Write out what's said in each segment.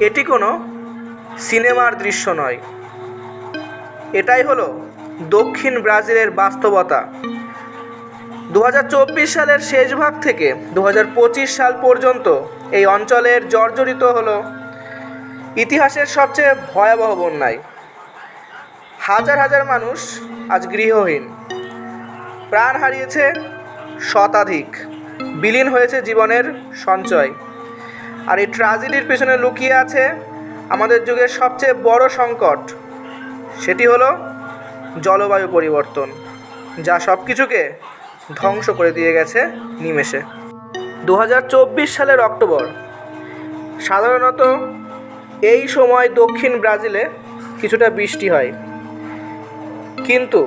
এটি কোনো সিনেমার দৃশ্য নয়, এটাই হলো দক্ষিণ ব্রাজিলের বাস্তবতা। 2024 সালের শেষ ভাগ থেকে 2025 সাল পর্যন্ত এই অঞ্চলের জর্জরিত হলো ইতিহাসের সবচেয়ে ভয়াবহ বন্যায়। হাজার হাজার মানুষ আজ গৃহহীন, প্রাণ হারিয়েছে শতাধিক, বিলীন হয়েছে জীবনের সঞ্চয়। আর এই ট্র্যাজেডির পেছনে লুকিয়ে আছে আমাদের যুগের সবচেয়ে বড় সংকট, সেটি হলো জলবায়ু পরিবর্তন, যা সব কিছুকে ধ্বংস করে দিয়ে গেছে নিমেষে। 2024 সালের অক্টোবর, সাধারণত এই সময় দক্ষিণ ব্রাজিলে কিছুটা বৃষ্টি হয়, কিন্তু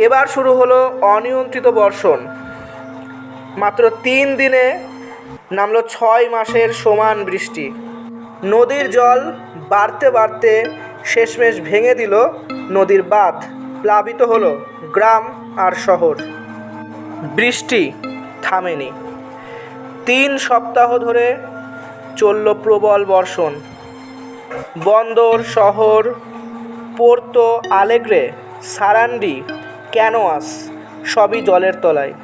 এবার শুরু হলো অনিয়ন্ত্রিত বর্ষণ। মাত্র 3 দিনে নামলো 6 মাসের সমান বৃষ্টি। নদীর জল বাড়তে বাড়তে শেষমেশ ভেঙে দিল নদীর বাঁধ, প্লাবিত হলো গ্রাম আর শহর। বৃষ্টি থামেনি, 3 সপ্তাহ ধরে চলল প্রবল বর্ষণ। বন্দর শহর পোর্তো আলেগ্রে, সারান্ডি, ক্যানোয়াস সবই জলের তলায়।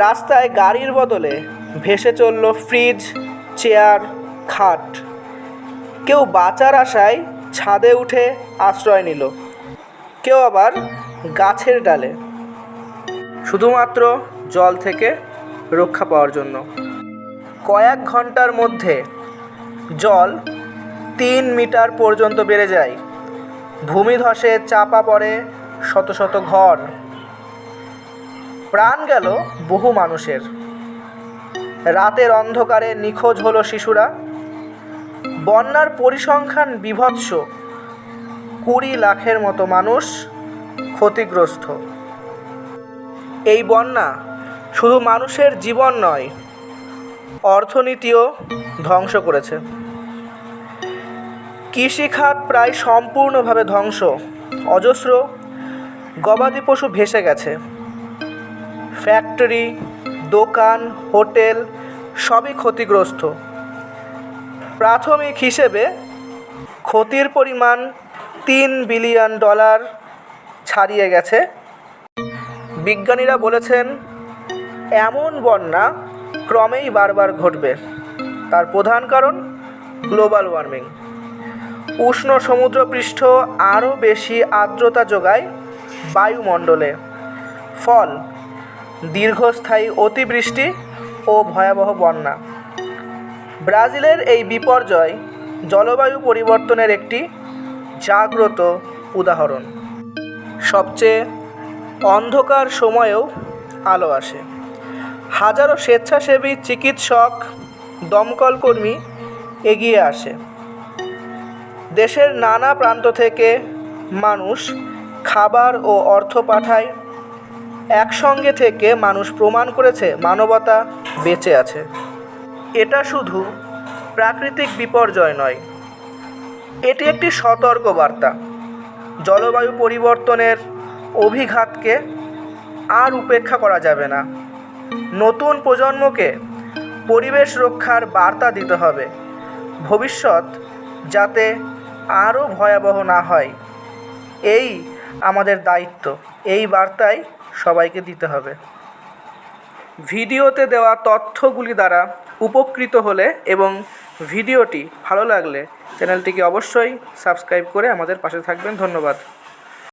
রাস্তায় গাড়ির বদলে ভেসে চলল ফ্রিজ, চেয়ার, খাট। কেউ বাঁচার আশায় ছাদে উঠে আশ্রয় নিল, কেউ আবার গাছের ডালে, শুধুমাত্র জল থেকে রক্ষা পাওয়ার জন্য। কয়েক ঘন্টার মধ্যে জল 3 মিটার পর্যন্ত বেড়ে যায়। ভূমিধসে চাপা পড়ে শত শত ঘর, প্রাণ গেল বহু মানুষের। রাতের অন্ধকারে নিখোঁজ হলো শিশুরা। বন্যার পরিসংখ্যান বিভৎস, 20 লাখের মতো মানুষ ক্ষতিগ্রস্ত। এই বন্যা শুধু মানুষের জীবন নয়, অর্থনীতিও ধ্বংস করেছে। কৃষিখাত প্রায় সম্পূর্ণভাবে ধ্বংস, অজস্র গবাদি পশু ভেসে গেছে। ফ্যাক্টরি, দোকান, হোটেল সবই ক্ষতিগ্রস্ত। প্রাথমিক হিসেবে ক্ষতির পরিমাণ $3 বিলিয়ন ছাড়িয়ে গেছে। বিজ্ঞানীরা বলেছেন এমন বন্যা ক্রমেই বারবার ঘটবে। তার প্রধান কারণ গ্লোবাল ওয়ার্মিং। উষ্ণ সমুদ্রপৃষ্ঠ আরও বেশি আর্দ্রতা যোগায় বায়ুমণ্ডলে, ফল দীর্ঘস্থায়ী অতিবৃষ্টি ও ভয়াবহ বন্যা। ব্রাজিলের এই বিপর্যয় জলবায়ু পরিবর্তনের একটি জাগ্রত উদাহরণ। সবচেয়ে অন্ধকার সময়েও আলো আসে। হাজারো স্বেচ্ছাসেবী, চিকিৎসক, দমকল কর্মী এগিয়ে আসে। দেশের নানা প্রান্ত থেকে মানুষ খাবার ও অর্থ পাঠায়। একসঙ্গে থেকে মানুষ প্রমাণ করেছে মানবতা বেঁচে আছে। এটা শুধু প্রাকৃতিক বিপর্যয় নয়, এটি একটি সতর্ক বার্তা। জলবায়ু পরিবর্তনের অভিঘাতকে আর উপেক্ষা করা যাবে না। নতুন প্রজন্মকে পরিবেশ রক্ষার বার্তা দিতে হবে, ভবিষ্যৎ যাতে আরও ভয়াবহ না হয়। এই আমাদের দায়িত্ব, এই বার্তাই সবাইকে দিতে হবে। ভিডিওতে দেওয়া তথ্যগুলি দ্বারা উপকৃত হলে এবং ভিডিওটি ভালো লাগলে চ্যানেলটিকে অবশ্যই সাবস্ক্রাইব করে আমাদের পাশে থাকবেন। ধন্যবাদ।